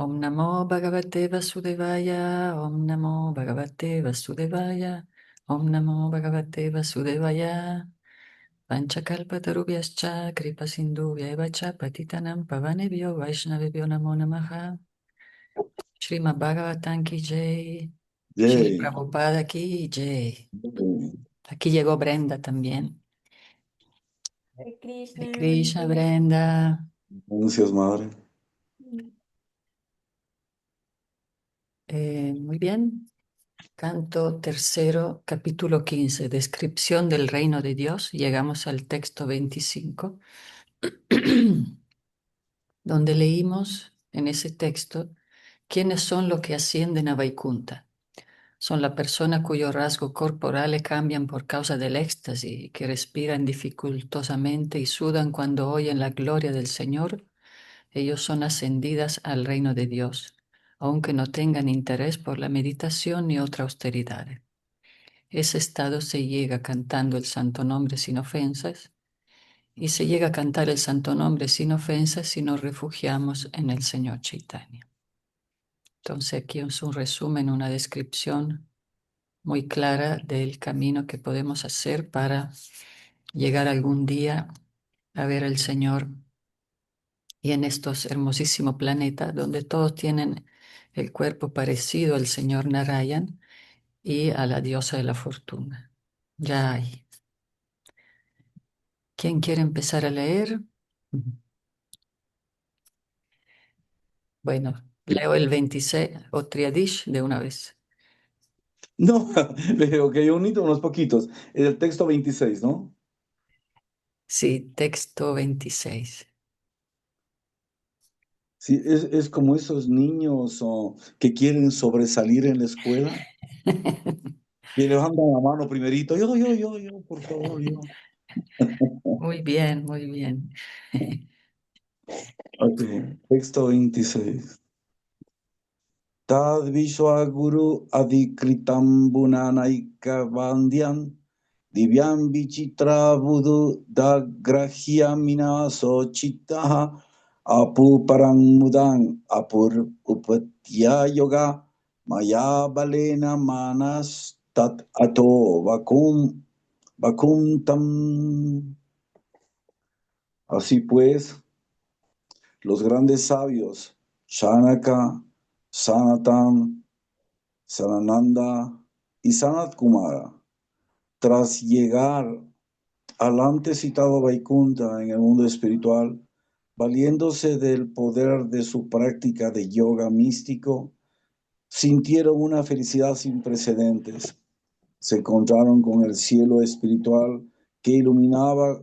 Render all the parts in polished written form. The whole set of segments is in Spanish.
Om Namo Bhagavate Vasudevaya, Om Namo Bhagavate Vasudevaya, Om Namo Bhagavate Vasudevaya. Panchakalpatarubhyascha kripa sindhubhya cha patitanam pavanebhyo Vaishnavebhyo Namo Namaha. Srimad Bhagavatam ki jai, Shri Yay. Prabhupada ki jai. Aquí llegó Brenda también. Hare Hare Krishna. Krishna, Brenda. Gracias, madre. Muy bien. Canto tercero, capítulo 15, descripción del reino de Dios. Llegamos al texto 25, donde leímos en ese texto quiénes son los que ascienden a Vaikunta. Son la persona cuyo rasgo corporales cambian por causa del éxtasis, que respiran dificultosamente y sudan cuando oyen la gloria del Señor. Ellos son ascendidas al reino de Dios, aunque no tengan interés por la meditación ni otra austeridad. Ese estado se llega cantando el santo nombre sin ofensas y se llega a cantar el santo nombre sin ofensas si nos refugiamos en el Señor Chaitanya. Entonces aquí es un resumen, una descripción muy clara del camino que podemos hacer para llegar algún día a ver al Señor y en estos hermosísimos planetas donde todos tienen el cuerpo parecido al Señor Narayan y a la diosa de la fortuna. Ya hay. ¿Quién quiere empezar a leer? Bueno, leo el 26 o Triadish de una vez. No, veo que yo unito unos poquitos. El texto 26, ¿no? Sí, texto 26. Sí, es como esos niños que quieren sobresalir en la escuela y levantan la mano primerito. Yo, por favor, yo. Muy bien, muy bien. Ok, texto 26. Tad Vishwaguru Adikritam Bunanaika Vandyan Divyam Vichitra Vudu Dagrahya Minaso Chittaha Apu Paramudang Apur Upatya Yoga Maya Balena Manas Tat Ato Vakuntam. Así pues, los grandes sabios, Shanaka, Sanatan, Sanananda y Sanat Kumara, tras llegar al antes citado Vaikunta en el mundo espiritual, valiéndose del poder de su práctica de yoga místico, sintieron una felicidad sin precedentes. Se encontraron con el cielo espiritual que iluminaba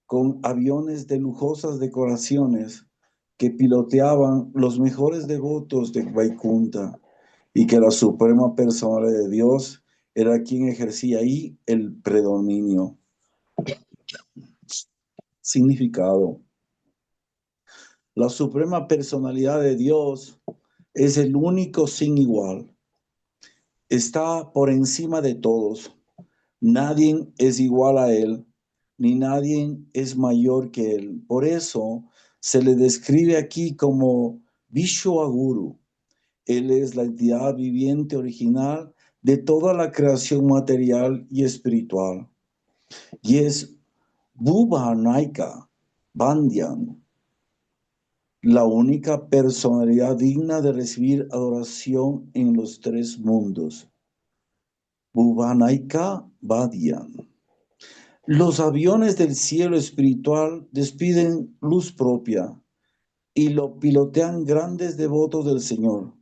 con aviones de lujosas decoraciones que piloteaban los mejores devotos de Vaikunta y que la suprema personalidad de Dios era quien ejercía ahí el predominio. Significado. La suprema personalidad de Dios es el único sin igual. Está por encima de todos. Nadie es igual a Él, ni nadie es mayor que Él. Por eso se le describe aquí como Vishwaguru. Él es la entidad viviente original de toda la creación material y espiritual. Y es Bhuvanaika Bandyan, la única personalidad digna de recibir adoración en los tres mundos. Bhuvanaika Bandyan. Los aviones del cielo espiritual despiden luz propia y lo pilotean grandes devotos del Señor.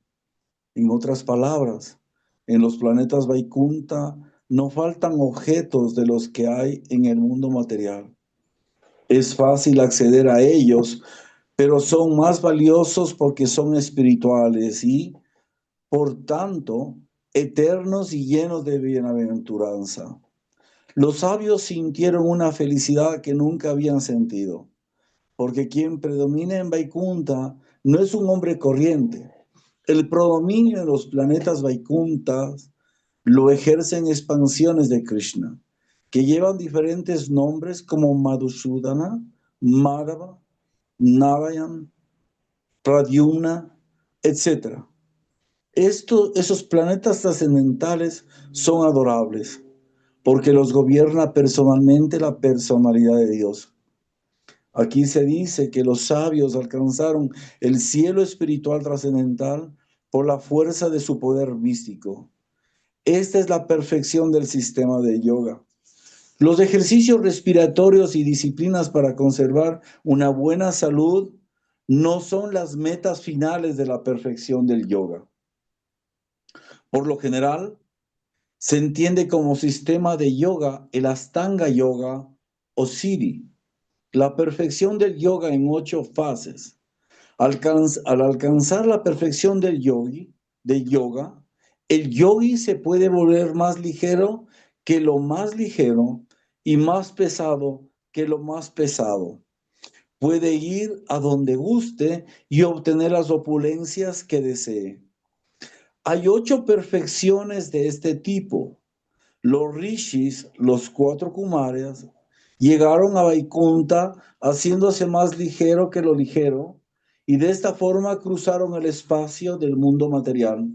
En otras palabras, en los planetas Vaikunta no faltan objetos de los que hay en el mundo material. Es fácil acceder a ellos, pero son más valiosos porque son espirituales y, por tanto, eternos y llenos de bienaventuranza. Los sabios sintieron una felicidad que nunca habían sentido, porque quien predomina en Vaikunta no es un hombre corriente. El predominio de los planetas Vaikuntas lo ejercen expansiones de Krishna, que llevan diferentes nombres como Madhusudana, Madhava, Narayan, Pradyumna, etc. Esos planetas trascendentales son adorables porque los gobierna personalmente la personalidad de Dios. Aquí se dice que los sabios alcanzaron el cielo espiritual trascendental por la fuerza de su poder místico. Esta es la perfección del sistema de yoga. Los ejercicios respiratorios y disciplinas para conservar una buena salud no son las metas finales de la perfección del yoga. Por lo general, se entiende como sistema de yoga el Astanga Yoga o Siddhi, la perfección del yoga en 8 fases. Al alcanzar la perfección del yoga, el yogi se puede volver más ligero que lo más ligero y más pesado que lo más pesado. Puede ir a donde guste y obtener las opulencias que desee. Hay 8 perfecciones de este tipo. Los rishis, los 4 kumaras, llegaron a Vaikunta haciéndose más ligero que lo ligero y de esta forma cruzaron el espacio del mundo material.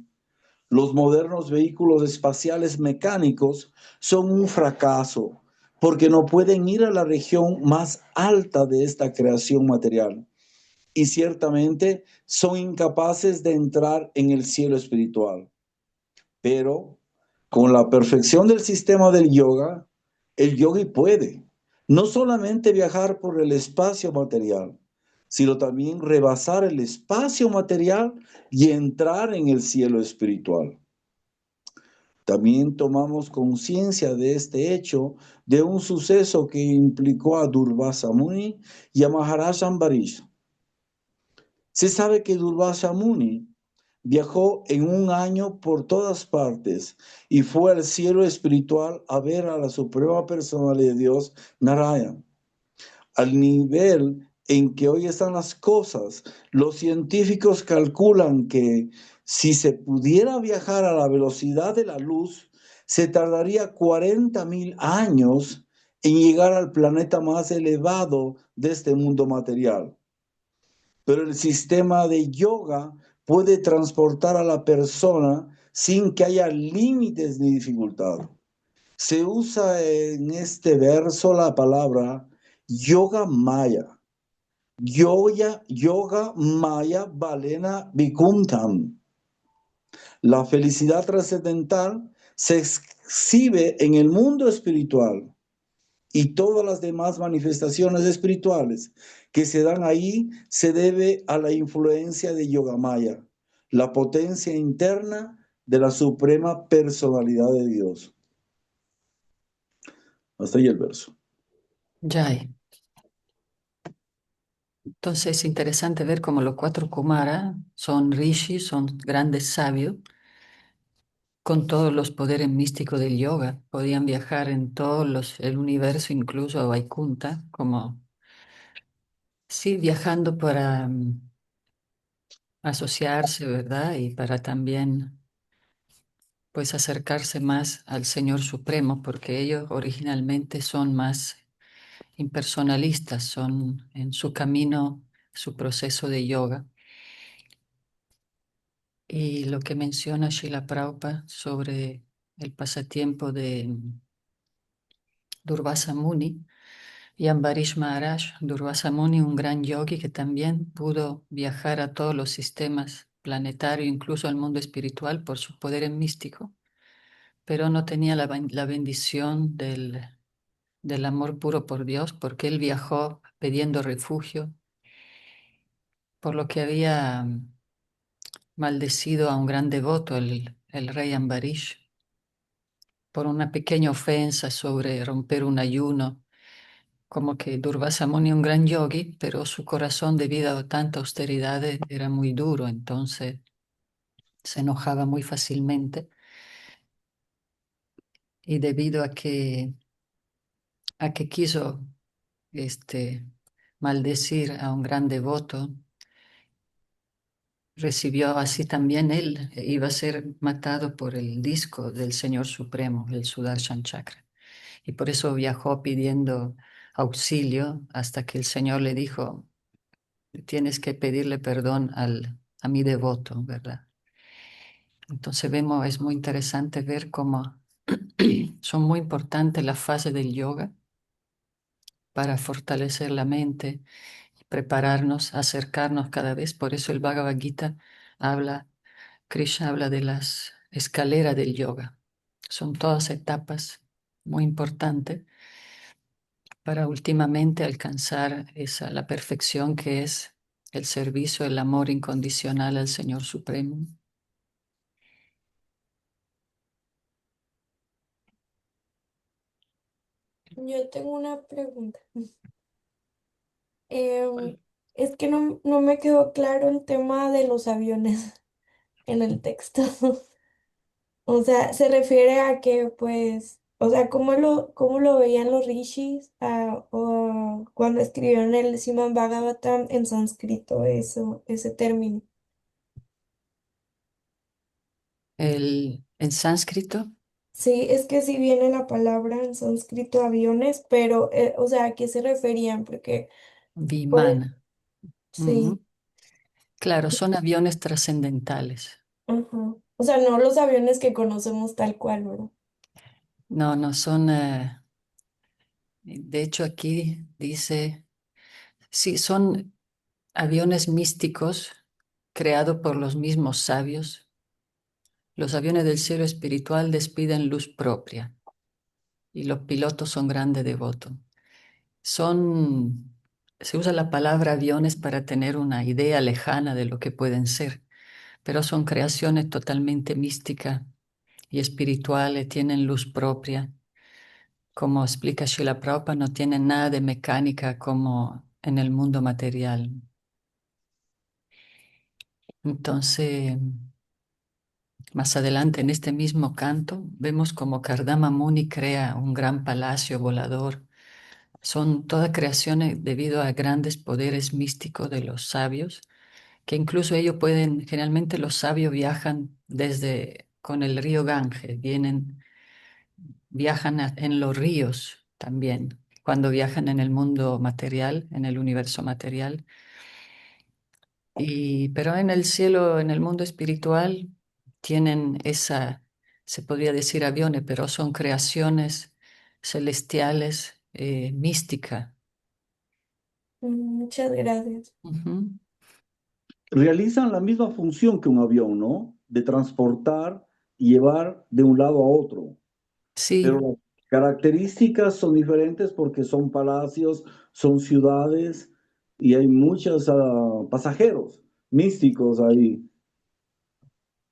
Los modernos vehículos espaciales mecánicos son un fracaso porque no pueden ir a la región más alta de esta creación material y ciertamente son incapaces de entrar en el cielo espiritual. Pero con la perfección del sistema del yoga, el yogi puede no solamente viajar por el espacio material, sino también rebasar el espacio material y entrar en el cielo espiritual. También tomamos conciencia de este hecho de un suceso que implicó a Durvasa Muni y a Maharaj Ambarish. Se sabe que Durvasa Muni viajó en un año por todas partes y fue al cielo espiritual a ver a la suprema personalidad de Dios, Narayana. Al nivel en que hoy están las cosas, los científicos calculan que si se pudiera viajar a la velocidad de la luz, se tardaría 40,000 años en llegar al planeta más elevado de este mundo material. Pero el sistema de yoga puede transportar a la persona sin que haya límites ni dificultad. Se usa en este verso la palabra yoga maya. Yoga maya balena vikuntam. La felicidad trascendental se exhibe en el mundo espiritual y todas las demás manifestaciones espirituales que se dan ahí se debe a la influencia de Yogamaya, la potencia interna de la suprema personalidad de Dios. Hasta ahí el verso. Jai. Entonces es interesante ver cómo los 4 Kumara son rishis, son grandes sabios, con todos los poderes místicos del yoga. Podían viajar en todo el universo, incluso a Vaikunta, como, sí, viajando para asociarse, ¿verdad? Y para también, pues, acercarse más al Señor Supremo, porque ellos originalmente son más impersonalistas, son en su camino, su proceso de yoga. Y lo que menciona Srila Prabhupada sobre el pasatiempo de Durvasa Muni y Ambarish Maharaj, Durvasa Muni, un gran yogi que también pudo viajar a todos los sistemas planetarios, incluso al mundo espiritual, por su poder místico, pero no tenía la bendición del amor puro por Dios, porque él viajó pidiendo refugio, por lo que había maldecido a un gran devoto, el rey Ambarish, por una pequeña ofensa sobre romper un ayuno, como que Durvasa Muni, un gran yogi, pero su corazón, debido a tanta austeridad, era muy duro, entonces se enojaba muy fácilmente. Y debido a que quiso maldecir a un gran devoto, recibió así también él, iba a ser matado por el disco del Señor Supremo, el Sudarshan Chakra. Y por eso viajó pidiendo auxilio hasta que el Señor le dijo: tienes que pedirle perdón a mi devoto, ¿verdad? Entonces vemos, es muy interesante ver cómo son muy importantes las fases del yoga para fortalecer la mente y prepararnos, acercarnos cada vez. Por eso el Bhagavad Gita habla, Krishna habla de las escaleras del yoga. Son todas etapas muy importantes para últimamente alcanzar la perfección que es el servicio, el amor incondicional al Señor Supremo. Yo tengo una pregunta. Em, es que no me quedó claro el tema de los aviones en el texto. O sea, se refiere a que, pues, o sea, cómo lo veían los rishis o cuando escribieron el Srimad Bhagavatam en sánscrito, ese término. En sánscrito, Sí, es que sí viene la palabra en sánscrito aviones, pero, o sea, ¿a qué se referían? Porque, pues, Vimana. sí. Ujú. Claro, son aviones trascendentales. Ajá. O sea, no los aviones que conocemos tal cual, ¿verdad? No, no son, de hecho aquí dice, sí, son aviones místicos creados por los mismos sabios. Los aviones del cielo espiritual despiden luz propia y los pilotos son grandes devotos. Son, se usa la palabra aviones para tener una idea lejana de lo que pueden ser, pero son creaciones totalmente místicas y espirituales, tienen luz propia. Como explica Srila Prabhupada, no tienen nada de mecánica como en el mundo material. Entonces, más adelante en este mismo canto, vemos como Kardama Muni crea un gran palacio volador. Son todas creaciones debido a grandes poderes místicos de los sabios, que incluso ellos pueden, generalmente los sabios viajan desde con el río Ganges, viajan en los ríos también, cuando viajan en el mundo material, en el universo material. Pero en el cielo, en el mundo espiritual, tienen esa, se podría decir aviones, pero son creaciones celestiales, mística. Muchas gracias. Ujú. Realizan la misma función que un avión, ¿no? De transportar y llevar de un lado a otro. Pero Sí, las características son diferentes porque son palacios, son ciudades y hay muchos pasajeros místicos ahí.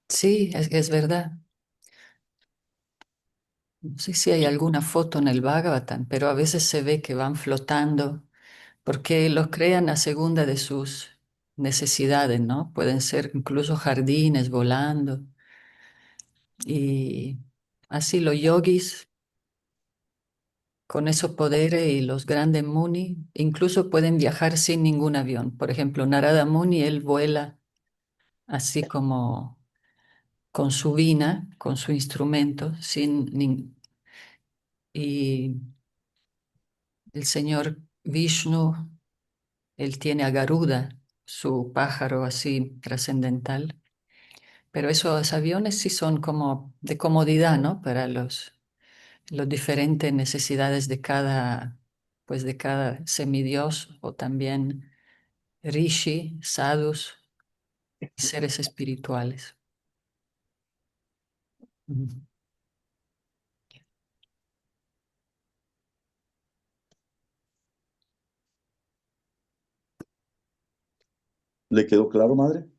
sí, es verdad. No sé si hay alguna foto en el Bhagavatam, pero a veces se ve que van flotando porque los crean a segunda de sus necesidades, ¿no? Pueden ser incluso jardines volando. Y así los yogis, con esos poderes y los grandes Muni, incluso pueden viajar sin ningún avión. Por ejemplo, Narada Muni, él vuela así como con su vina, con su instrumento, y el señor Vishnu, él tiene a Garuda, su pájaro así trascendental. Pero esos aviones sí son como de comodidad, ¿no? Para los diferentes necesidades de cada, pues de cada semidios o también rishi, sadhus y seres espirituales. Ujú. ¿Le quedó claro, madre?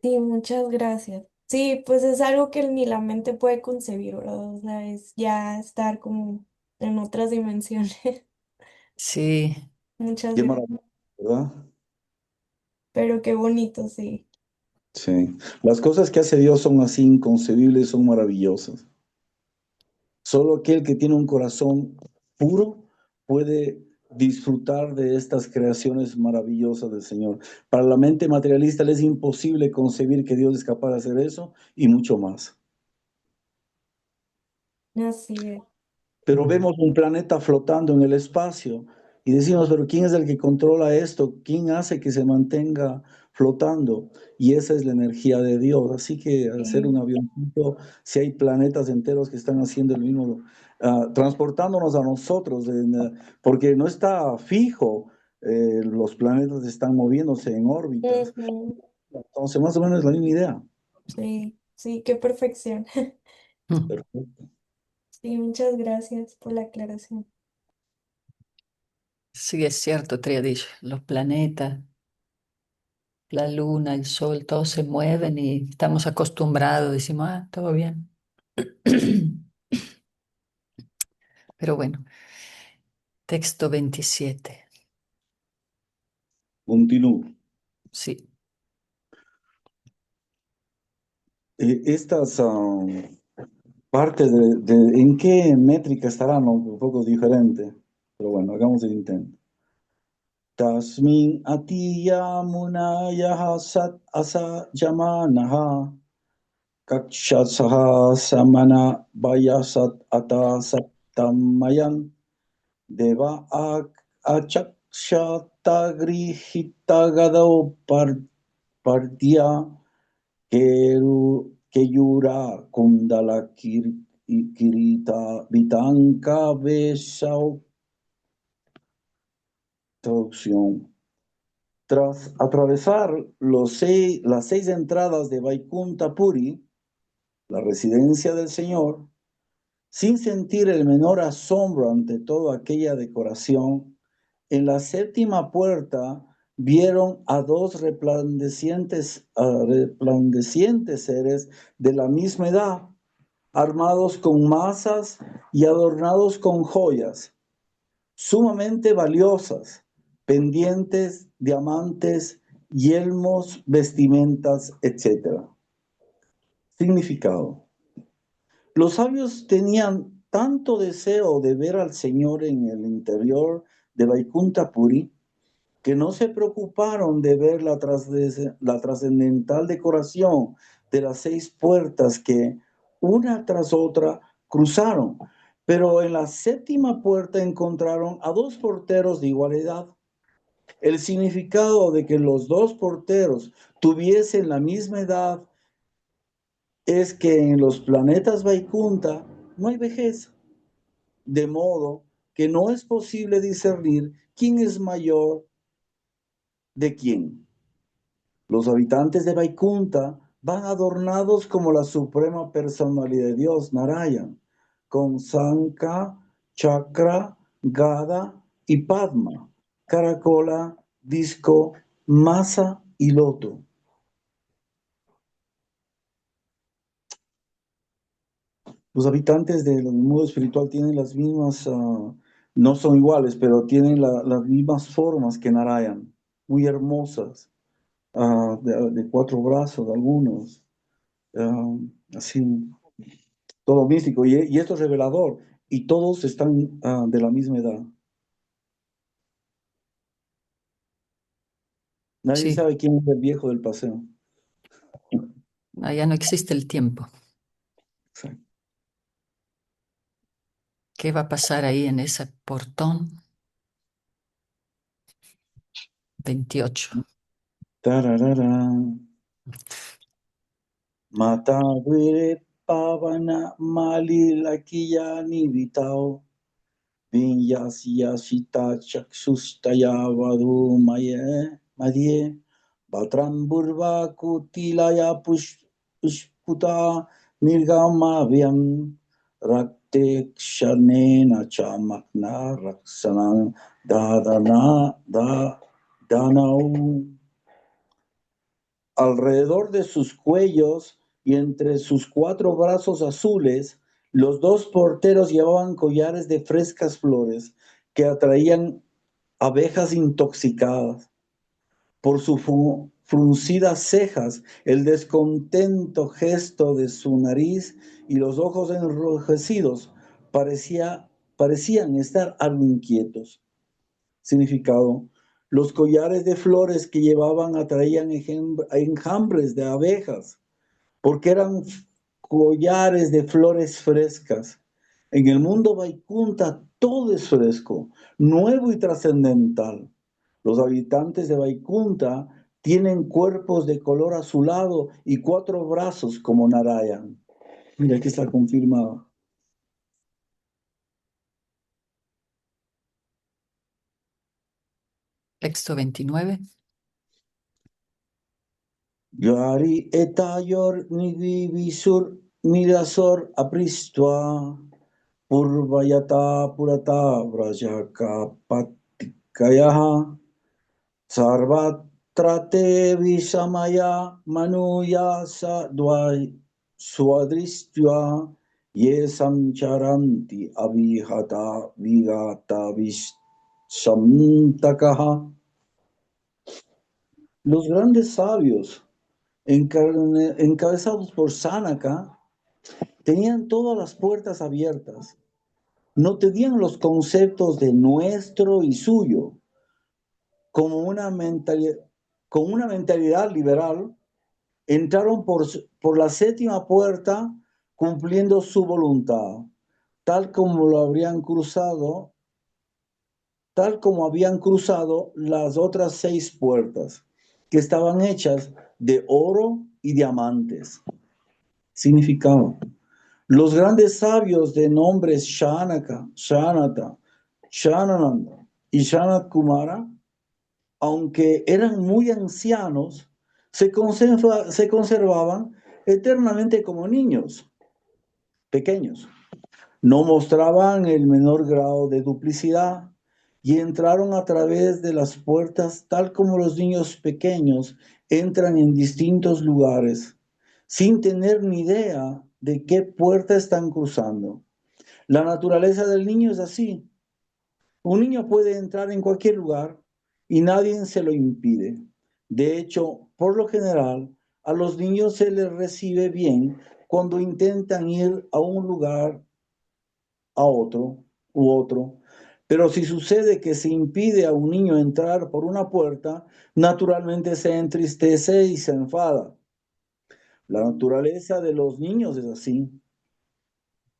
Sí, muchas gracias. Sí, pues es algo que ni la mente puede concebir, ¿verdad? O sea, es ya estar como en otras dimensiones. Sí, Muchas Qué gracias. maravilla, ¿verdad? Pero qué bonito, sí. Sí. Las cosas que hace Dios son así inconcebibles, son maravillosas. Solo aquel que tiene un corazón puro puede disfrutar de estas creaciones maravillosas del Señor. Para la mente materialista le es imposible concebir que Dios es capaz de hacer eso y mucho más. Así es. Pero vemos un planeta flotando en el espacio Y decimos, pero ¿quién es el que controla esto? ¿Quién hace que se mantenga flotando? Y esa es la energía de Dios. Así que hacer un avioncito, si hay planetas enteros que están haciendo el mismo, transportándonos a nosotros, porque no está fijo, los planetas están moviéndose en órbitas. Ujú. Entonces, más o menos es la misma idea. Sí, sí, qué perfección. Perfecto. Sí, muchas gracias por la aclaración. Sí, es cierto, Triadish. Los planetas, la luna, el sol, todos se mueven y estamos acostumbrados, decimos, ah, todo bien. Pero bueno, texto 27. Continúo. Sí, Estas partes ¿en qué métrica estarán? ¿No? Un poco diferente. Pero bueno, hagamos el intento. Tasmin atiya munaya sat asa yamanaha kakshasaha samana vayasat ata saptamayan deva achakshatagrihittagado partya keyura kundala kirita vitanka vesau. Traducción. Tras atravesar las 6 entradas de Vaikunta Puri, la residencia del Señor, sin sentir el menor asombro ante toda aquella decoración, en la 7ª puerta vieron a dos resplandecientes seres de la misma edad, armados con masas y adornados con joyas sumamente valiosas, pendientes, diamantes, yelmos, vestimentas, etc. Significado. Los sabios tenían tanto deseo de ver al Señor en el interior de Vaikunta Puri que no se preocuparon de ver la trascendental decoración de las 6 puertas que, una tras otra, cruzaron. Pero en la 7ª puerta encontraron a dos porteros de igual edad. El significado de que los dos porteros tuviesen la misma edad es que en los planetas Vaikunta no hay vejez, de modo que no es posible discernir quién es mayor de quién. Los habitantes de Vaikunta van adornados como la suprema personalidad de Dios, Narayan, con Sankha, Chakra, Gada y Padma, caracola, disco, masa y loto. Los habitantes del mundo espiritual tienen las mismas, no son iguales, pero tienen las mismas formas que Narayan, muy hermosas, de 4 brazos algunos. Así, todo místico, y esto es revelador, y todos están de la misma edad. Nadie sí, sabe quién es el viejo del paseo. allá no existe el tiempo. Sí. ¿Qué va a pasar ahí en ese portón? 28. Tararara. Mata vire pavana mali lakiya nivitao. Vinyas yasita chakshustaya vadu madhye. Batram burva kutilaya pushputa nirgamavyam rakte kshanena chamakna raksanam danau. Alrededor de sus cuellos y entre sus 4 brazos azules, los dos porteros llevaban collares de frescas flores que atraían abejas intoxicadas. Por sus fruncidas cejas, el descontento gesto de su nariz y los ojos enrojecidos parecían estar algo inquietos. Significado. Los collares de flores que llevaban atraían enjambres de abejas, porque eran collares de flores frescas. En el mundo Vaikunta Todo es fresco, nuevo y trascendental. Los habitantes de Vaikunta tienen cuerpos de color azulado y 4 brazos como Narayan. Mira, aquí está confirmado. Texto 29. Yari etayor nivisur mirasor apristua purvayata purata vrajaka patikayaha sarvatra visamaya manuya sadvai swadristya ye samcharanti avihata vigata vishamtakaha. Los grandes sabios encabezados por Sanaka, tenían todas las puertas abiertas. No tenían los conceptos de nuestro y suyo, como con una mentalidad liberal, entraron por la séptima puerta cumpliendo su voluntad, tal como lo habrían cruzado, tal como habían cruzado las otras 6 puertas, que estaban hechas de oro y diamantes. Significado. Los grandes sabios de nombres Shanaka, Shanata, Shanananda y Shanat Kumara, aunque eran muy ancianos, se conservaban eternamente como niños pequeños. No mostraban el menor grado de duplicidad y entraron a través de las puertas tal como los niños pequeños entran en distintos lugares, sin tener ni idea de qué puerta están cruzando. La naturaleza del niño es así. Un niño puede entrar en cualquier lugar y nadie se lo impide. De hecho, por lo general, a los niños se les recibe bien cuando intentan ir a un lugar a otro u otro. Pero si sucede que se impide a un niño entrar por una puerta, naturalmente se entristece y se enfada. La naturaleza de los niños es así.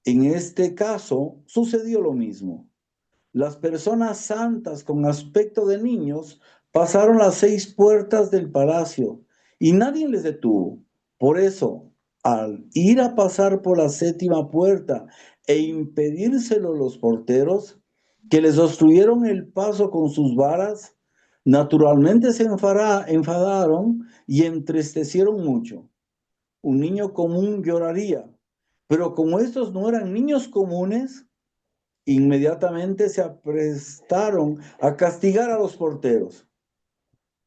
En este caso sucedió lo mismo. Las personas santas con aspecto de niños pasaron las 6 puertas del palacio y nadie les detuvo. Por eso, al ir a pasar por la séptima puerta e impedírselo los porteros, que les obstruyeron el paso con sus varas, naturalmente se enfadaron y entristecieron mucho. Un niño común lloraría, pero como estos no eran niños comunes, inmediatamente se aprestaron a castigar a los porteros,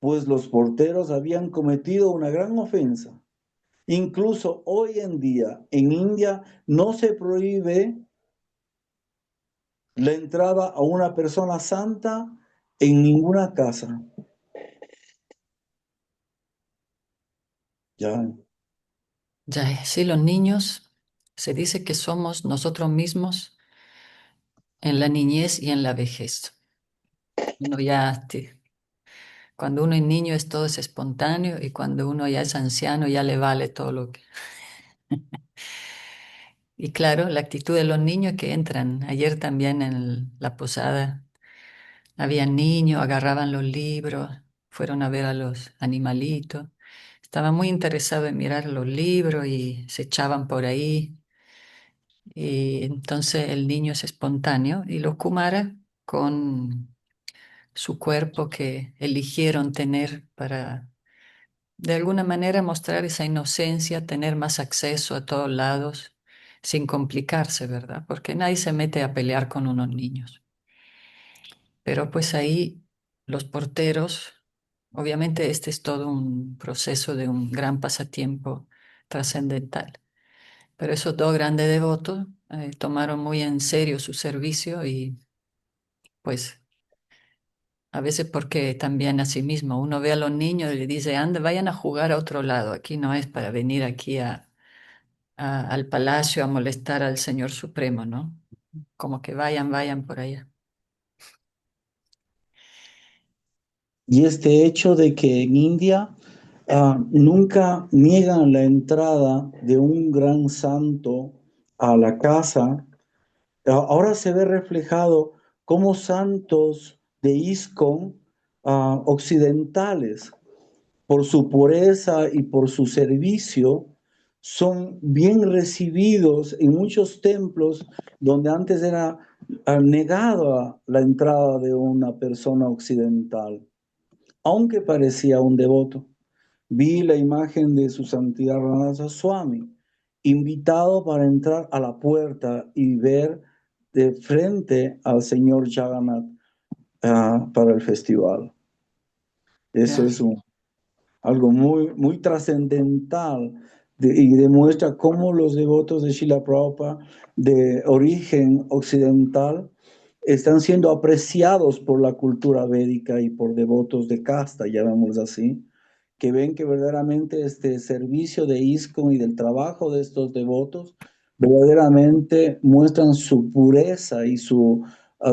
pues los porteros habían cometido una gran ofensa. Incluso hoy en día en India no se prohíbe la entrada a una persona santa en ninguna casa. Ya. Ya, sí, los niños, se dice que somos nosotros mismos en la niñez y en la vejez. Uno ya, cuando uno es niño es todo es espontáneo y cuando uno ya es anciano ya le vale todo lo que... Y claro, la actitud de los niños que entran. Ayer también en la posada había niños, agarraban los libros, fueron a ver a los animalitos. Estaban muy interesados en mirar los libros y se echaban por ahí. Y entonces el niño es espontáneo y los Kumara con su cuerpo que eligieron tener para de alguna manera mostrar esa inocencia, tener más acceso a todos lados sin complicarse, ¿verdad? Porque nadie se mete a pelear con unos niños. Pero pues ahí los porteros, obviamente este es todo un proceso de un gran pasatiempo trascendental. Pero esos 2 grandes devotos tomaron muy en serio su servicio y pues a veces porque también así mismo uno ve a los niños y le dice, anda, vayan a jugar a otro lado, aquí no es para venir aquí al palacio a molestar al Señor Supremo, ¿no? Como que vayan por allá. Y este hecho de que en India nunca niegan la entrada de un gran santo a la casa, Ahora se ve reflejado como santos de ISKCON occidentales, por su pureza y por su servicio, son bien recibidos en muchos templos donde antes era negada la entrada de una persona occidental, aunque parecía un devoto. Vi la imagen de su santidad Ranasa Swami, invitado para entrar a la puerta y ver de frente al señor Jagannath para el festival. Eso Ya. es algo muy trascendental y demuestra cómo los devotos de Srila Prabhupada de origen occidental están siendo apreciados por la cultura védica y por devotos de casta, llamémoslo así, que ven que verdaderamente este servicio de ISKCON y del trabajo de estos devotos verdaderamente muestran su pureza y su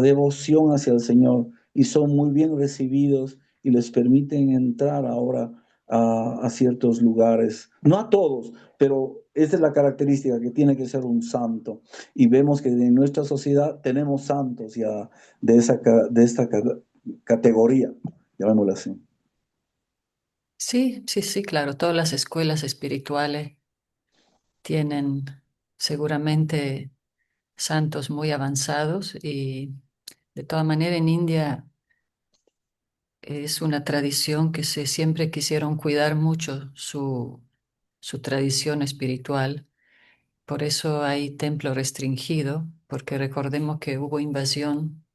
devoción hacia el Señor y son muy bien recibidos y les permiten entrar ahora a ciertos lugares. No a todos, pero esa es la característica que tiene que ser un santo. Y vemos que en nuestra sociedad tenemos santos ya de esta categoría, llamémoslo así. Sí, sí, sí, claro. Todas las escuelas espirituales tienen seguramente santos muy avanzados y de todas maneras en India es una tradición que se siempre quisieron cuidar mucho su tradición espiritual. Por eso hay templo restringido, porque recordemos que hubo invasión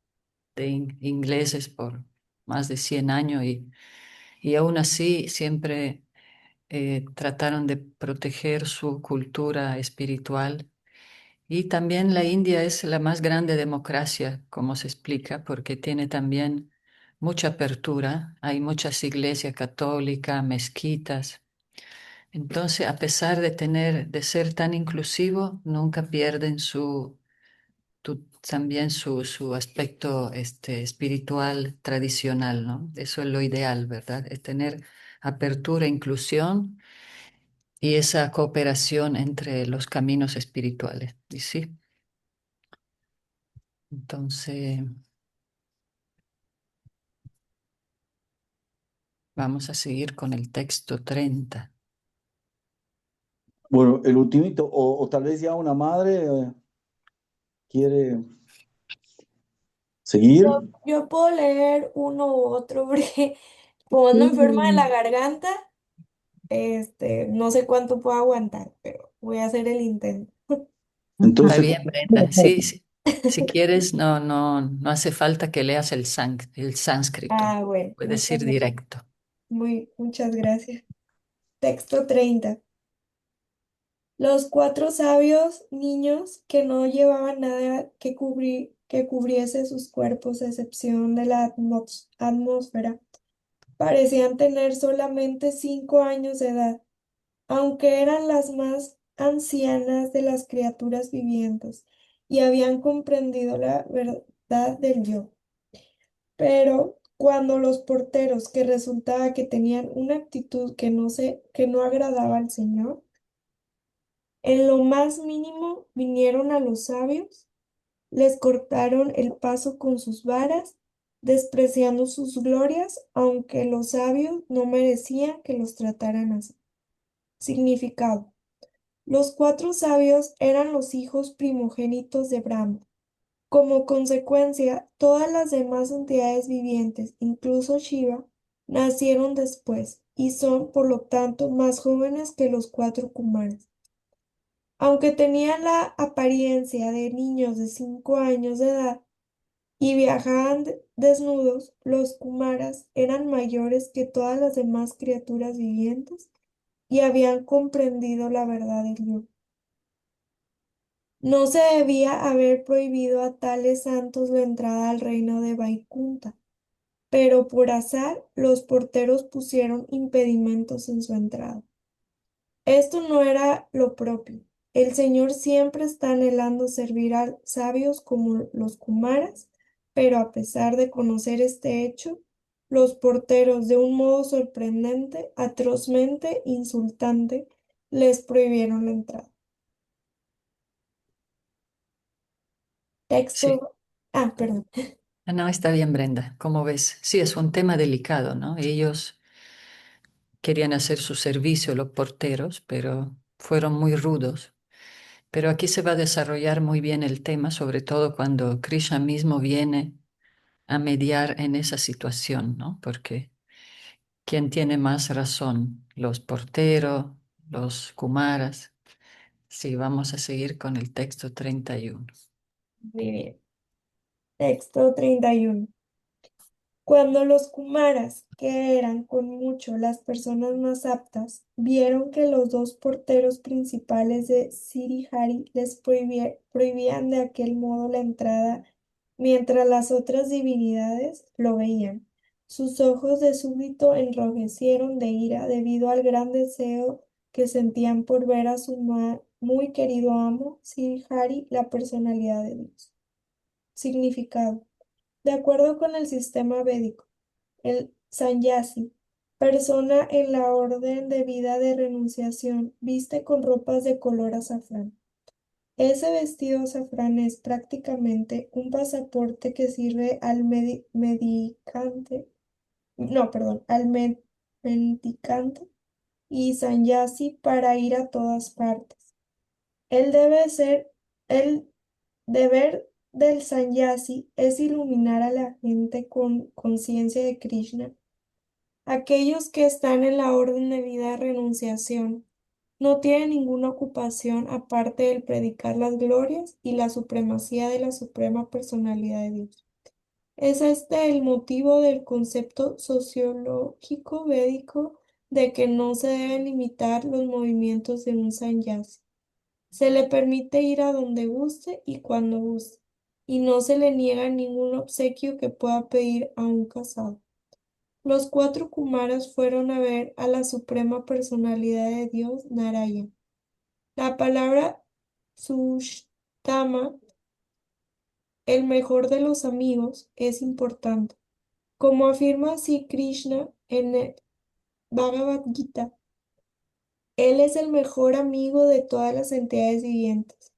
de ingleses por más de 100 años y aún así siempre trataron de proteger su cultura espiritual. Y también la India es la más grande democracia, como se explica, porque tiene también mucha apertura. Hay muchas iglesias católicas, mezquitas. Entonces, a pesar de de ser tan inclusivo, nunca pierden también su aspecto espiritual tradicional, ¿no? Eso es lo ideal, ¿verdad? Es tener apertura, inclusión y esa cooperación entre los caminos espirituales. Y sí, entonces vamos a seguir con el texto 30. Bueno, el ultimito, o tal vez ya una madre quiere seguir. Yo puedo leer uno u otro porque como ando enferma de la Mm. garganta, no sé cuánto puedo aguantar, pero voy a hacer el intento. Está Entonces, bien, Brenda. Sí, sí. Si quieres, no hace falta que leas el sánscrito. Ah, bueno, Puedes ir directo. muchas gracias. Texto 30. Los cuatro sabios niños que no llevaban nada que cubriese sus cuerpos, a excepción de la atmósfera, parecían tener solamente 5 años de edad, aunque eran las más ancianas de las criaturas vivientes y habían comprendido la verdad del yo. Pero cuando los porteros, que resultaba que tenían una actitud que no agradaba al Señor, en lo más mínimo vinieron a los sabios, les cortaron el paso con sus varas, despreciando sus glorias, aunque los sabios no merecían que los trataran así. Significado. Los cuatro sabios eran los hijos primogénitos de Brahma. Como consecuencia, todas las demás entidades vivientes, incluso Shiva, nacieron después y son, por lo tanto, más jóvenes que los cuatro Kumaras. Aunque tenían la apariencia de niños de 5 años de edad y viajaban desnudos, los Kumaras eran mayores que todas las demás criaturas vivientes y habían comprendido la verdad del yo. No se debía haber prohibido a tales santos la entrada al reino de Vaikunta, pero por azar los porteros pusieron impedimentos en su entrada. Esto no era lo propio. El Señor siempre está anhelando servir a sabios como los Kumaras, pero a pesar de conocer este hecho, los porteros, de un modo sorprendente, atrozmente insultante, les prohibieron la entrada. Sí. texto. Ah, perdón. Ah, no, está bien, Brenda. ¿Cómo ves? Sí, es un tema delicado, ¿no? Ellos querían hacer su servicio, los porteros, pero fueron muy rudos. Pero aquí se va a desarrollar muy bien el tema, sobre todo cuando Krishna mismo viene a mediar en esa situación, ¿no? Porque ¿quién tiene más razón? ¿Los porteros, los kumaras? Sí, vamos a seguir con el texto 31. Muy bien. Texto 31. Cuando los Kumaras, que eran con mucho las personas más aptas, vieron que los dos porteros principales de Sirihari les prohibían de aquel modo la entrada, mientras las otras divinidades lo veían, sus ojos de súbito enrojecieron de ira debido al gran deseo que sentían por ver a su muy querido amo, Sirihari, la personalidad de Dios. Significado. De acuerdo con el sistema védico, el sannyasi, persona en la orden de vida de renunciación, viste con ropas de color azafrán. Ese vestido azafrán es prácticamente un pasaporte que sirve al medicante, no, perdón, al mendicante y sannyasi para ir a todas partes. El debe ser, el deber del sannyasi es iluminar a la gente con conciencia de Krishna. Aquellos que están en la orden de vida de renunciación no tienen ninguna ocupación aparte del predicar las glorias y la supremacía de la suprema personalidad de Dios. Es este el motivo del concepto sociológico védico de que no se deben limitar los movimientos de un sannyasi. Se le permite ir a donde guste y cuando guste, y no se le niega ningún obsequio que pueda pedir a un casado. Los cuatro Kumaras fueron a ver a la suprema personalidad de Dios, Narayana. La palabra Sushtama, el mejor de los amigos, es importante. Como afirma Sri Krishna en el Bhagavad Gita, él es el mejor amigo de todas las entidades vivientes.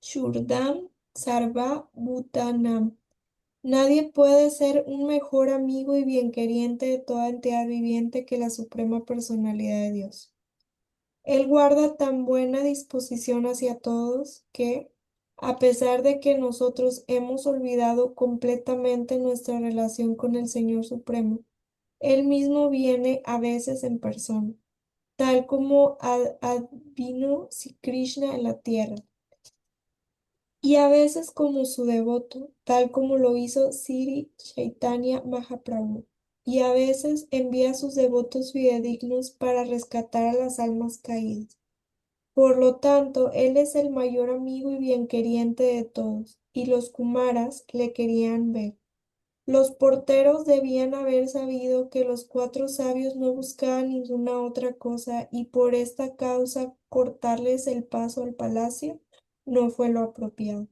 Shurdam Sarva Bhutanam. Nadie puede ser un mejor amigo y bienqueriente de toda entidad viviente que la suprema personalidad de Dios. Él guarda tan buena disposición hacia todos que, a pesar de que nosotros hemos olvidado completamente nuestra relación con el Señor Supremo, Él mismo viene a veces en persona, tal como vino Sri Krishna en la tierra, y a veces como su devoto, tal como lo hizo Sri Chaitanya Mahaprabhu, y a veces envía a sus devotos fidedignos para rescatar a las almas caídas. Por lo tanto, él es el mayor amigo y bienqueriente de todos, y los Kumaras le querían ver. Los porteros debían haber sabido que los cuatro sabios no buscaban ninguna otra cosa, y por esta causa cortarles el paso al palacio no fue lo apropiado.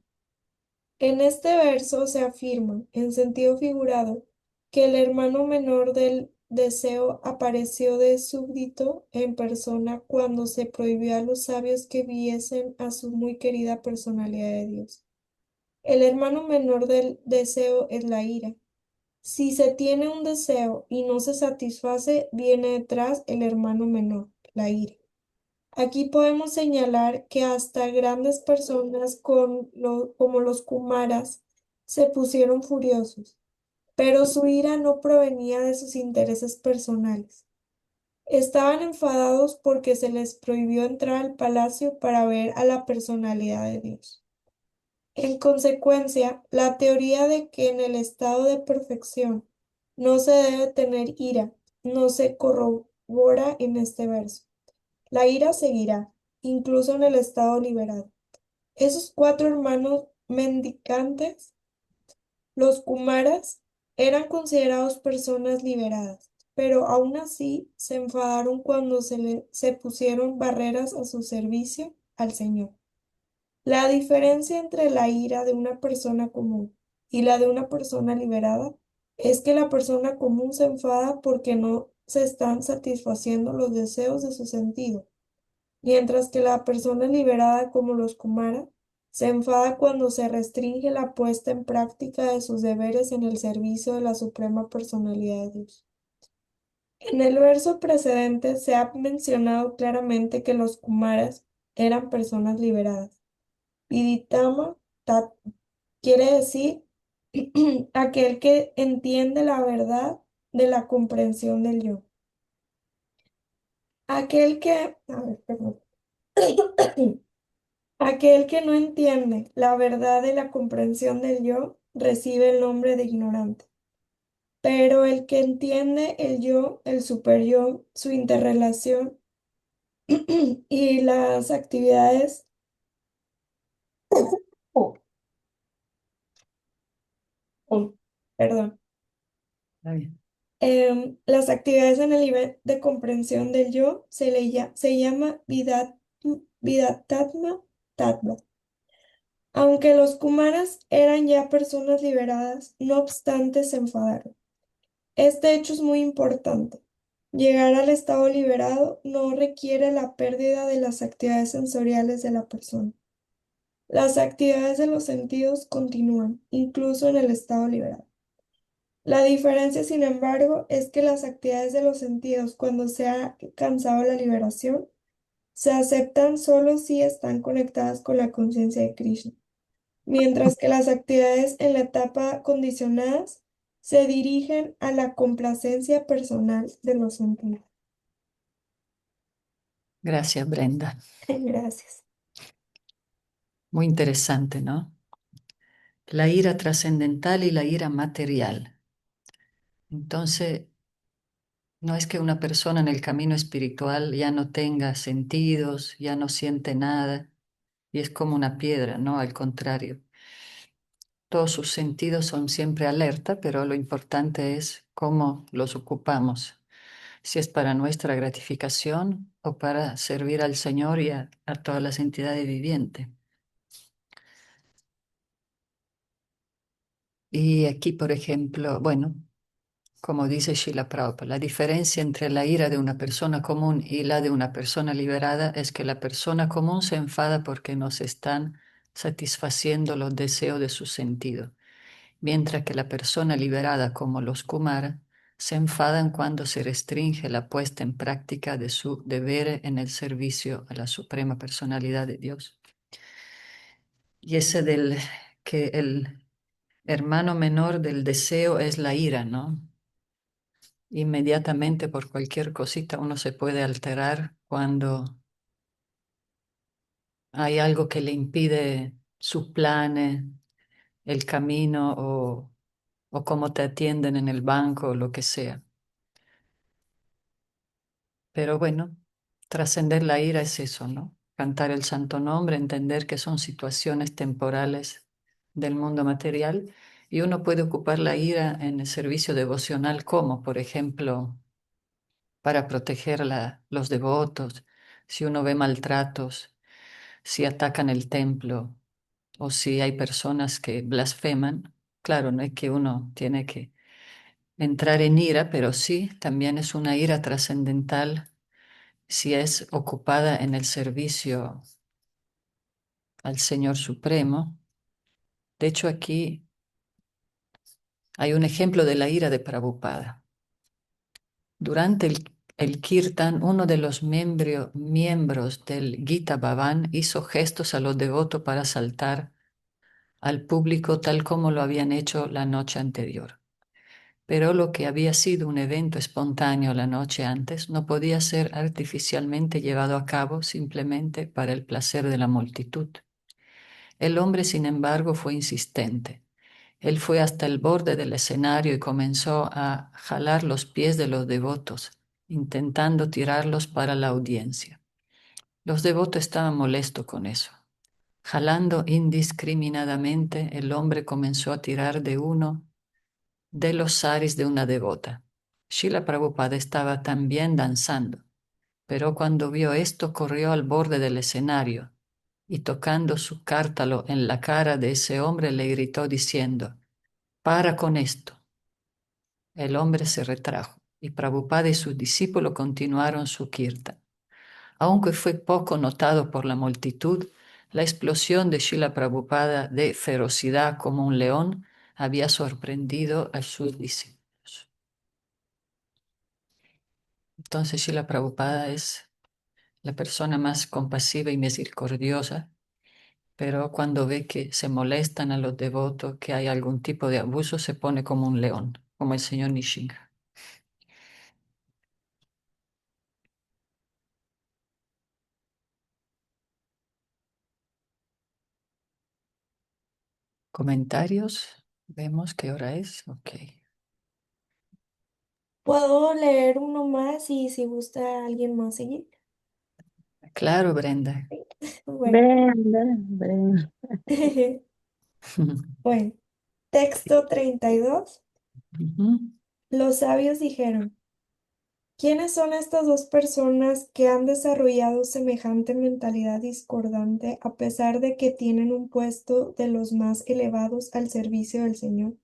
En este verso se afirma, en sentido figurado, que el hermano menor del deseo apareció de súbdito en persona cuando se prohibió a los sabios que viesen a su muy querida personalidad de Dios. El hermano menor del deseo es la ira. Si se tiene un deseo y no se satisface, viene detrás el hermano menor, la ira. Aquí podemos señalar que hasta grandes personas como los Kumaras se pusieron furiosos, pero su ira no provenía de sus intereses personales. Estaban enfadados porque se les prohibió entrar al palacio para ver a la personalidad de Dios. En consecuencia, la teoría de que en el estado de perfección no se debe tener ira no se corrobora en este verso. La ira seguirá, incluso en el estado liberado. Esos cuatro hermanos mendicantes, los Kumaras, eran considerados personas liberadas, pero aún así se enfadaron cuando se pusieron barreras a su servicio al Señor. La diferencia entre la ira de una persona común y la de una persona liberada es que la persona común se enfada porque no se están satisfaciendo los deseos de su sentido, mientras que la persona liberada como los Kumara Se enfada cuando se restringe la puesta en práctica de sus deberes en el servicio de la Suprema Personalidad de Dios. En el verso precedente se ha mencionado claramente que los Kumaras eran personas liberadas. Viditama tat quiere decir aquel que entiende la verdad de la comprensión del yo. Aquel que, a ver, perdón. Aquel que no entiende la verdad de la comprensión del yo recibe el nombre de ignorante. Pero el que entiende el yo, el superyo, su interrelación y las actividades, oh, oh, perdón, Está bien. las actividades en el nivel de comprensión del yo se llama Vidattatma Tattva. Aunque los Kumaras eran ya personas liberadas, no obstante se enfadaron. Este hecho es muy importante. Llegar al estado liberado no requiere la pérdida de las actividades sensoriales de la persona. Las actividades de los sentidos continúan, incluso en el estado liberado. La diferencia, sin embargo, es que las actividades de los sentidos, cuando se ha alcanzado la liberación, se aceptan solo si están conectadas con la conciencia de Krishna, mientras que las actividades en la etapa condicionadas se dirigen a la complacencia personal de los sentidos. Gracias, Brenda. Gracias. Muy interesante, ¿no? La ira trascendental y la ira material. Entonces, no es que una persona en el camino espiritual ya no tenga sentidos, ya no siente nada y es como una piedra, ¿no? Al contrario, todos sus sentidos son siempre alerta, pero lo importante es cómo los ocupamos, si es para nuestra gratificación o para servir al Señor y a todas las entidades vivientes. Y aquí, por ejemplo, bueno, como dice Srila Prabhupada, la diferencia entre la ira de una persona común y la de una persona liberada es que la persona común se enfada porque no se están satisfaciendo los deseos de su sentido, mientras que la persona liberada, como los Kumara, se enfadan cuando se restringe la puesta en práctica de su deber en el servicio a la Suprema Personalidad de Dios. Y ese del que el hermano menor del deseo es la ira, ¿no? Inmediatamente por cualquier cosita uno se puede alterar cuando hay algo que le impide sus planes, el camino o cómo te atienden en el banco o lo que sea. Pero bueno, trascender la ira es eso, ¿no? Cantar el santo nombre, entender que son situaciones temporales del mundo material y uno puede ocupar la ira en el servicio devocional como, por ejemplo, para proteger a los devotos, si uno ve maltratos, si atacan el templo o si hay personas que blasfeman. Claro, no es que uno tiene que entrar en ira, pero sí, también es una ira trascendental si es ocupada en el servicio al Señor Supremo. De hecho, aquí hay un ejemplo de la ira de Prabhupada. Durante el Kirtan, uno de los miembros del Gita Bhavan hizo gestos a los devotos para saltar al público tal como lo habían hecho la noche anterior. Pero lo que había sido un evento espontáneo la noche antes no podía ser artificialmente llevado a cabo simplemente para el placer de la multitud. El hombre, sin embargo, fue insistente. Él fue hasta el borde del escenario y comenzó a jalar los pies de los devotos, intentando tirarlos para la audiencia. Los devotos estaban molestos con eso. Jalando indiscriminadamente, el hombre comenzó a tirar de uno de los saris de una devota. Srila Prabhupada estaba también danzando, pero cuando vio esto corrió al borde del escenario y tocando su cártalo en la cara de ese hombre le gritó diciendo: «Para con esto». El hombre se retrajo y Prabhupada y sus discípulos continuaron su kirtan. Aunque fue poco notado por la multitud, La explosión de Srila Prabhupada de ferocidad como un león había sorprendido a sus discípulos. Entonces Srila Prabhupada es la persona más compasiva y misericordiosa, pero cuando ve que se molestan a los devotos, que hay algún tipo de abuso, se pone como un león, como el señor Nishinga. ¿Comentarios? Vemos qué hora es. Ok. ¿Puedo leer uno más y si gusta alguien más seguir? Claro, Brenda. Bueno, Brenda, Brenda. bueno. Texto 32. Ujú. Los sabios dijeron, ¿quiénes son estas dos personas que han desarrollado semejante mentalidad discordante a pesar de que tienen un puesto de los más elevados al servicio del Señor?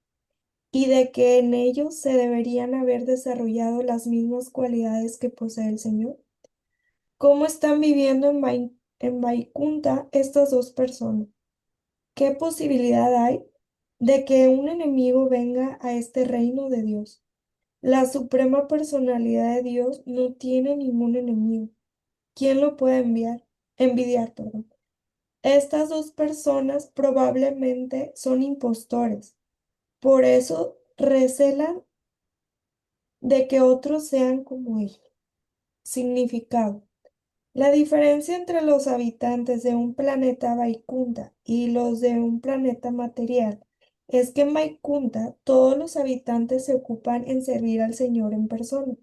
Y de que en ellos se deberían haber desarrollado las mismas cualidades que posee el Señor. ¿Cómo están viviendo en Vaikunta estas dos personas? ¿Qué posibilidad hay de que un enemigo venga a este reino de Dios? La suprema personalidad de Dios no tiene ningún enemigo. ¿Quién lo puede envidiar, perdón? Estas dos personas probablemente son impostores. Por eso recelan de que otros sean como ellos. Significado. La diferencia entre los habitantes de un planeta Vaikunta y los de un planeta material es que en Vaikunta todos los habitantes se ocupan en servir al Señor en persona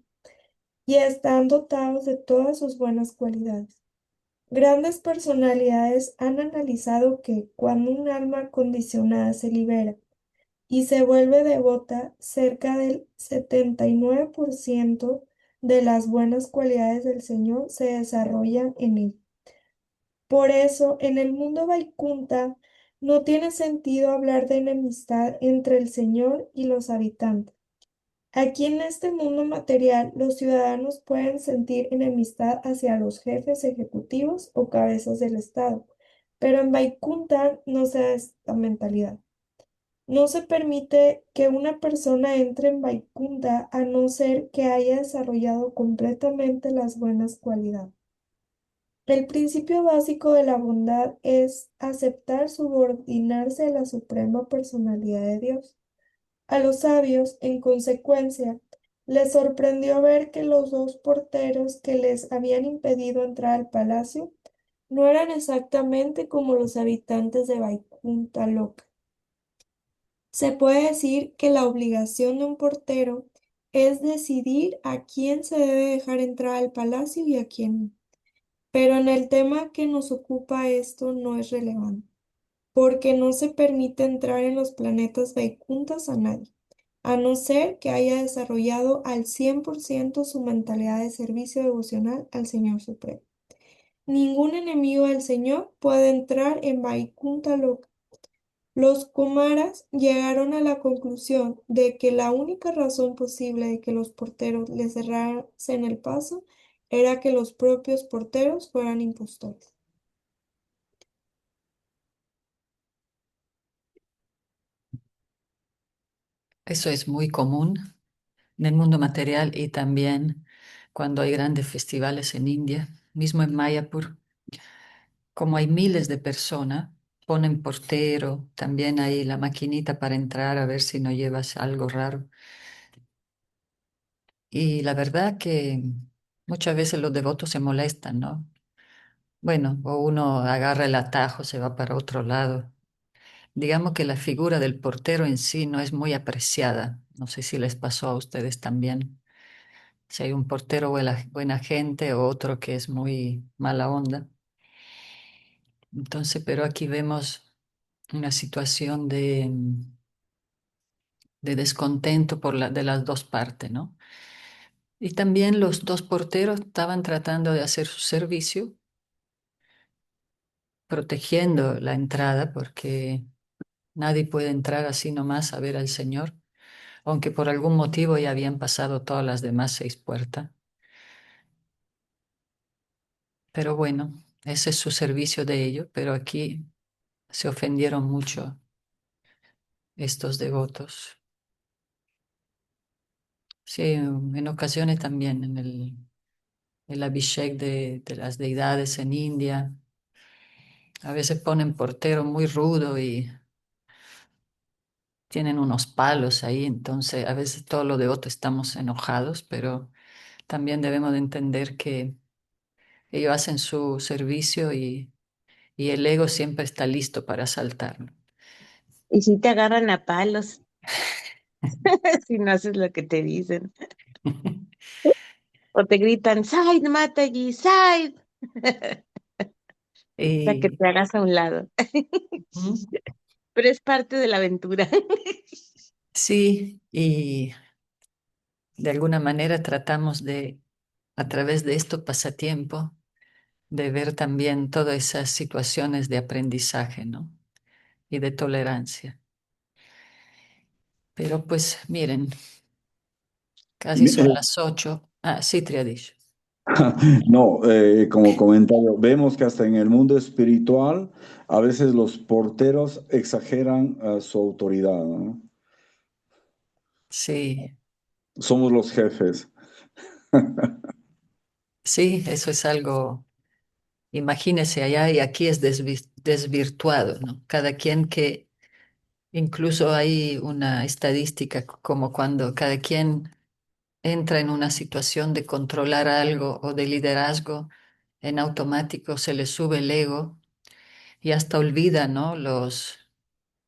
y están dotados de todas sus buenas cualidades. Grandes personalidades han analizado que cuando un alma condicionada se libera y se vuelve devota, cerca del 79% de las buenas cualidades del Señor se desarrollan en él. Por eso, en el mundo Vaikunta no tiene sentido hablar de enemistad entre el Señor y los habitantes. Aquí en este mundo material, los ciudadanos pueden sentir enemistad hacia los jefes ejecutivos o cabezas del Estado, pero en Vaikunta no se da esta mentalidad. No se permite que una persona entre en Vaikunta a no ser que haya desarrollado completamente las buenas cualidades. El principio básico de la bondad es aceptar subordinarse a la suprema personalidad de Dios. A los sabios, en consecuencia, les sorprendió ver que los dos porteros que les habían impedido entrar al palacio no eran exactamente como los habitantes de Vaikunta Loka. Se puede decir que la obligación de un portero es decidir a quién se debe dejar entrar al palacio y a quién no. Pero en el tema que nos ocupa esto no es relevante, porque no se permite entrar en los planetas Vaikuntas a nadie, a no ser que haya desarrollado al 100% su mentalidad de servicio devocional al Señor Supremo. Ningún enemigo del Señor puede entrar en Vaikunta Loka. Los Kumaras llegaron a la conclusión de que la única razón posible de que los porteros les cerrasen el paso era que los propios porteros fueran impostores. Eso es muy común en el mundo material y también cuando hay grandes festivales en India, mismo en Mayapur, como hay miles de personas, ponen portero, también hay la maquinita para entrar a ver si no llevas algo raro. Y la verdad que muchas veces los devotos se molestan, ¿no? Bueno, o uno agarra el atajo, se va para otro lado. Digamos que la figura del portero en sí no es muy apreciada. No sé si les pasó a ustedes también. Si hay un portero buena gente o otro que es muy mala onda. Entonces, pero aquí vemos una situación de descontento de las dos partes, ¿no? Y también los dos porteros estaban tratando de hacer su servicio, protegiendo la entrada, porque nadie puede entrar así nomás a ver al Señor, aunque por algún motivo ya habían pasado todas las demás 6 puertas. Pero bueno, ese es su servicio de ello, pero aquí se ofendieron mucho estos devotos. Sí, en ocasiones también en el Abhishek de las deidades en India, a veces ponen portero muy rudo y tienen unos palos ahí, entonces a veces todos los devotos estamos enojados, pero también debemos de entender que ellos hacen su servicio y el ego siempre está listo para asaltarlo. Y si te agarran a palos, si no haces lo que te dicen. O te gritan, Side, Mataji, Side. Para que Y, te hagas a un lado. ¿Mm? Pero es parte de la aventura. Sí, y de alguna manera tratamos de, a través de esto pasatiempo, de ver también todas esas situaciones de aprendizaje, ¿no? Y de tolerancia. Pero pues miren, casi son las 8. Ah, sí, Triadish. No, como comentario, vemos que hasta en el mundo espiritual a veces los porteros exageran su autoridad, ¿no? Sí, Somos los jefes. sí, eso es algo, imagínese allá y aquí es desvirtuado, ¿no? Cada quien que, incluso hay una estadística como cuando cada quien entra en una situación de controlar algo o de liderazgo, en automático se le sube el ego y hasta olvida, ¿no?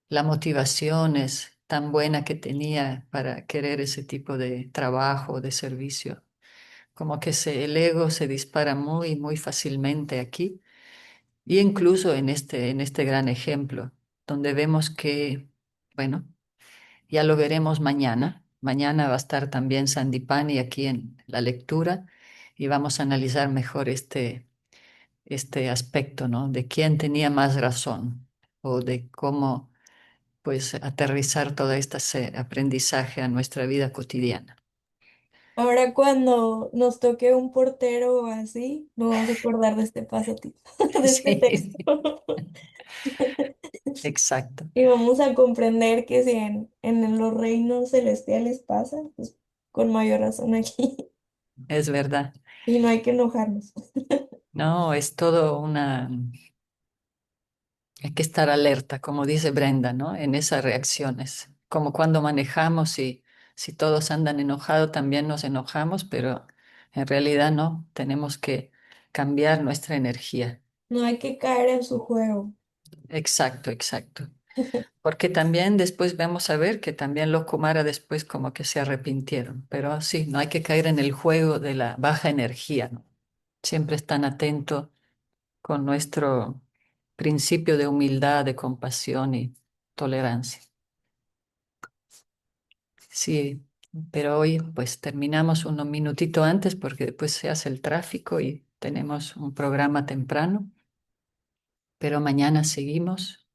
La motivación es tan buena que tenía para querer ese tipo de trabajo, de servicio. Como que el ego se dispara muy, muy fácilmente aquí. Y incluso en este gran ejemplo, donde vemos que, bueno, ya lo veremos mañana. Mañana va a estar también Sandipani aquí en la lectura y vamos a analizar mejor este aspecto, ¿no? De quién tenía más razón o de cómo, pues, aterrizar todo este aprendizaje a nuestra vida cotidiana. Ahora cuando nos toque un portero o así, nos vamos a acordar de este pasatiempo, de este Sí, texto. exacto. Y vamos a comprender que si en los reinos celestiales pasa, pues con mayor razón aquí. Es verdad. Y no hay que enojarnos. No, es todo una... Hay que estar alerta, como dice Brenda, ¿no? En esas reacciones. Como cuando manejamos y si todos andan enojados, también nos enojamos, pero en realidad no. Tenemos que cambiar nuestra energía. No hay que caer en su juego. Exacto, exacto. Porque también después vamos a ver que también los Kumara después como que se arrepintieron. Pero sí, no hay que caer en el juego de la baja energía, ¿no? Siempre están atentos con nuestro principio de humildad, de compasión y tolerancia. Sí, pero hoy pues terminamos unos minutitos antes porque después se hace el tráfico y tenemos un programa temprano, pero mañana seguimos.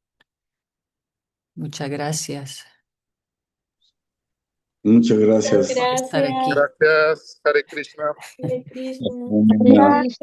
Muchas gracias Muchas Muchas gracias. por estar gracias, aquí. Gracias, Hare Krishna. Hare Krishna. Hare Amén. Krishna.